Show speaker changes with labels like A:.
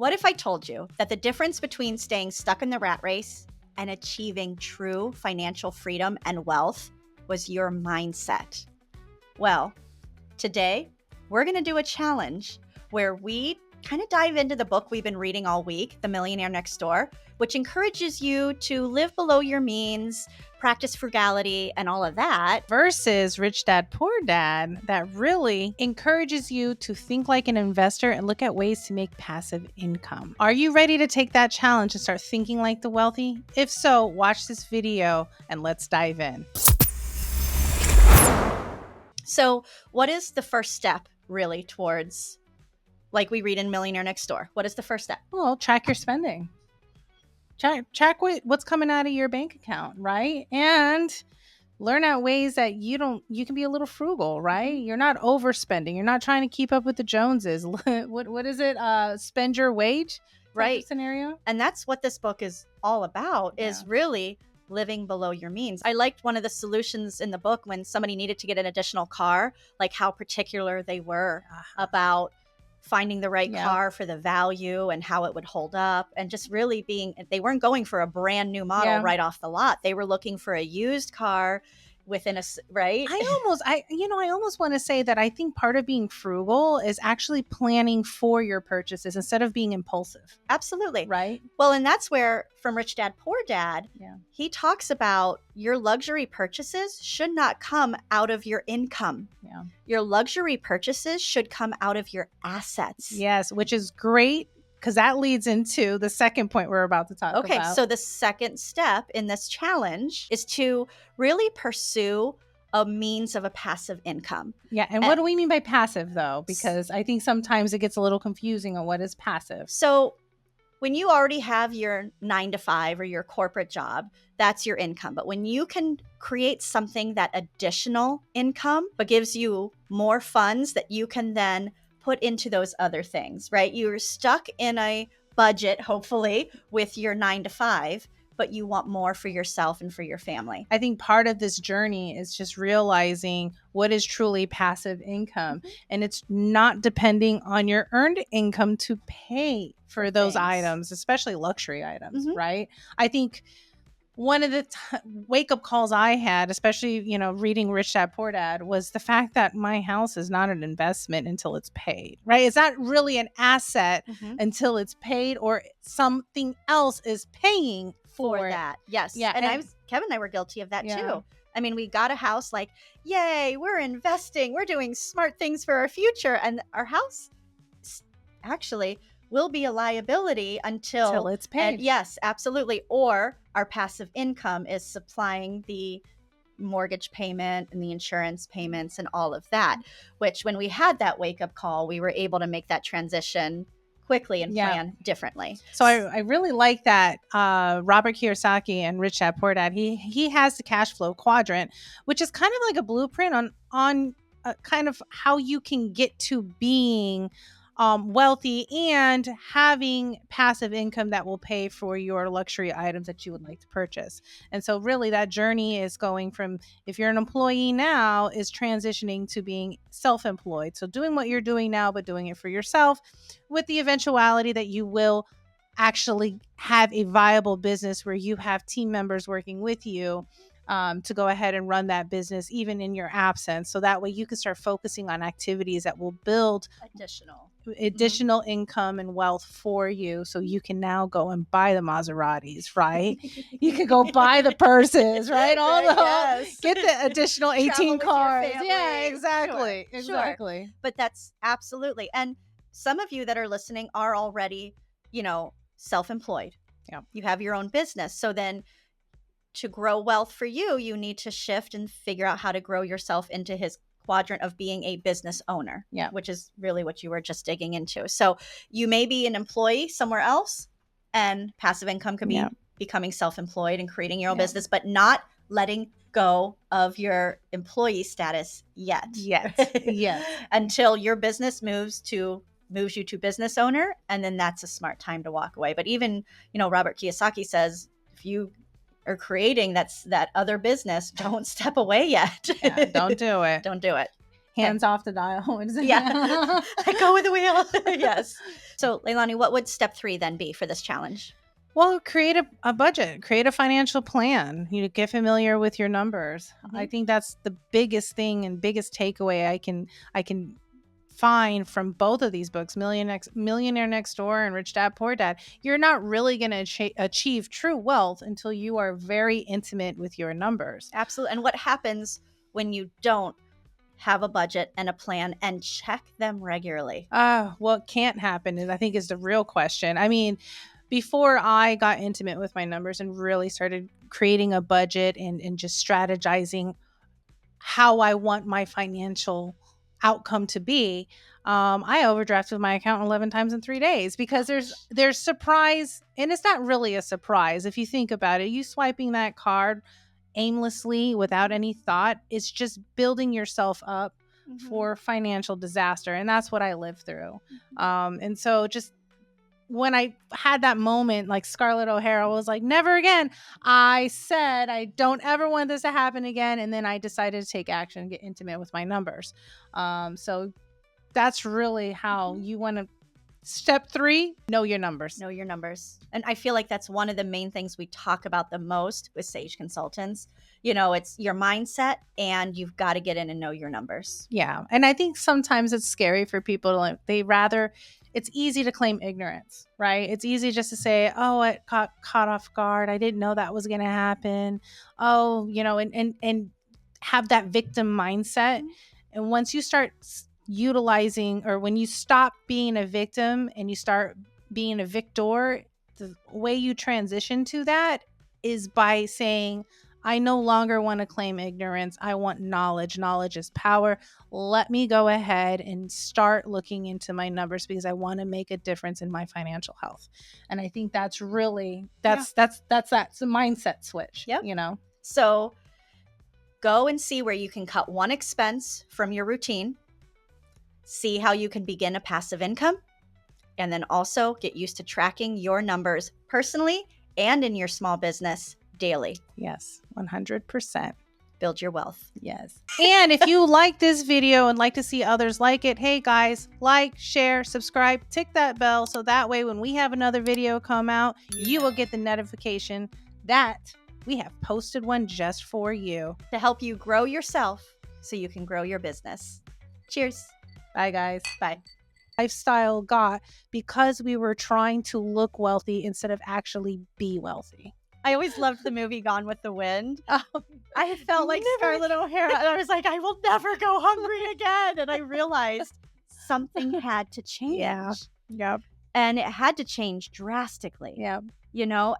A: What if I told you that the difference between staying stuck in the rat race and achieving true financial freedom and wealth was your mindset? Well, today we're going to do a challenge where we kind of dive into the book we've been reading all week, The Millionaire Next Door, which encourages you to live below your means, practice frugality, and all of that.
B: Versus Rich Dad, Poor Dad, that really encourages you to think like an investor and look at ways to make passive income. Are you ready to take that challenge and start thinking like the wealthy? If so, watch this video and let's dive in.
A: So, what is the first step really towards, like we read in Millionaire Next Door? What is the first step?
B: Well, track your spending. Track what's coming out of your bank account, right? And learn out ways that you can be a little frugal, right? You're not overspending. You're not trying to keep up with the Joneses. What is it? Spend your wage,
A: right?
B: Scenario.
A: And that's what this book is all about, is really living below your means. I liked one of the solutions in the book when somebody needed to get an additional car, like how particular they were about finding the right car for the value and how it would hold up, and just really they weren't going for a brand new model right off the lot. They were looking for a used car within right?
B: I almost want to say that I think part of being frugal is actually planning for your purchases instead of being impulsive.
A: Absolutely.
B: Right.
A: Well, and that's where from Rich Dad, Poor Dad, he talks about your luxury purchases should not come out of your income.
B: Yeah.
A: Your luxury purchases should come out of your assets.
B: Yes, which is great, because that leads into the second point we're about to talk about.
A: Okay, so the second step in this challenge is to really pursue a means of a passive income.
B: Yeah, and what do we mean by passive, though? Because I think sometimes it gets a little confusing on what is passive.
A: So when you already have your 9-to-5 or your corporate job, that's your income. But when you can create something that additional income, but gives you more funds that you can then put into those other things, right? You're stuck in a budget, hopefully, with your 9-to-5, but you want more for yourself and for your family.
B: I think part of this journey is just realizing what is truly passive income. And it's not depending on your earned income to pay for those items, especially luxury items, right? I think one of the wake-up calls I had, especially, reading Rich Dad, Poor Dad, was the fact that my house is not an investment until it's paid, right? It's not really an asset until it's paid, or something else is paying for
A: that. Yes.
B: Yeah.
A: And Kevin and I were guilty of that too. I mean, we got a house like, yay, we're investing, we're doing smart things for our future. And our house actually will be a liability until
B: it's paid.
A: Yes, absolutely. Or our passive income is supplying the mortgage payment and the insurance payments and all of that, which when we had that wake-up call, we were able to make that transition quickly and plan differently.
B: So I really like that Robert Kiyosaki and Rich Dad Poor Dad, he has the Cash Flow Quadrant, which is kind of like a blueprint on kind of how you can get to being wealthy and having passive income that will pay for your luxury items that you would like to purchase. And so really that journey is going from, if you're an employee now, is transitioning to being self-employed. So doing what you're doing now, but doing it for yourself, with the eventuality that you will actually have a viable business where you have team members working with you to go ahead and run that business even in your absence. So that way you can start focusing on activities that will build additional income and wealth for you, so you can now go and buy the Maseratis, right? You can go buy the purses, right? Get the additional 18 cars. Yeah, exactly.
A: Sure. But that's absolutely. And some of you that are listening are already, self-employed.
B: Yeah.
A: You have your own business. So then to grow wealth for you, you need to shift and figure out how to grow yourself into his quadrant of being a business owner, which is really what you were just digging into. So you may be an employee somewhere else, and passive income could be becoming self-employed and creating your own business, but not letting go of your employee status yet.
B: Yes.
A: Until your business moves you to business owner, and then that's a smart time to walk away. But even, Robert Kiyosaki says, if you are creating that other business, don't step away yet.
B: Don't do it.
A: Don't do it.
B: Hands off the dial.
A: Yeah. Let go of the wheel. Yes. So, Leilani, what would step 3 then be for this challenge?
B: Well, create a budget, create a financial plan. You get familiar with your numbers. I think that's the biggest thing and biggest takeaway I can find from both of these books, Millionaire Next Door and Rich Dad Poor Dad. You're not really going to achieve true wealth until you are very intimate with your numbers.
A: Absolutely. And what happens when you don't have a budget and a plan and check them regularly?
B: What can't happen is, I think, is the real question. I mean, before I got intimate with my numbers and really started creating a budget and just strategizing how I want my financial outcome to be, I overdrafted my account 11 times in 3 days because there's surprise, and it's not really a surprise if you think about it. You swiping that card aimlessly without any thought, it's just building yourself up for financial disaster, and that's what I lived through. And so just when I had that moment, like Scarlett O'Hara was like, never again. I said, I don't ever want this to happen again. And then I decided to take action and get intimate with my numbers. So that's really how you want to. Step 3, know your numbers.
A: Know your numbers. And I feel like that's one of the main things we talk about the most with Sage Consultants. You know, it's your mindset, and you've got to get in and know your numbers.
B: Yeah. And I think sometimes it's scary for people to, it's easy to claim ignorance, right? It's easy just to say, oh, I got caught off guard. I didn't know that was going to happen. Oh, and have that victim mindset. And once you start utilizing, or when you stop being a victim and you start being a victor, the way you transition to that is by saying, I no longer want to claim ignorance. I want knowledge. Knowledge is power. Let me go ahead and start looking into my numbers because I want to make a difference in my financial health. And I think that's really, that's a mindset switch.
A: Yep. So go and see where you can cut one expense from your routine. See how you can begin a passive income, and then also get used to tracking your numbers personally and in your small business daily.
B: Yes, 100%.
A: Build your wealth.
B: Yes. And if you like this video and like to see others like it, hey guys, like, share, subscribe, tick that bell so that way when we have another video come out, you will get the notification that we have posted one just for you
A: to help you grow yourself so you can grow your business. Cheers.
B: Bye, guys.
A: Bye.
B: Lifestyle got because we were trying to look wealthy instead of actually be wealthy.
A: I always loved the movie Gone with the Wind. I felt like Scarlett O'Hara. And I was like, I will never go hungry again. And I realized something had to change.
B: Yeah. Yep.
A: And it had to change drastically.
B: Yeah.
A: And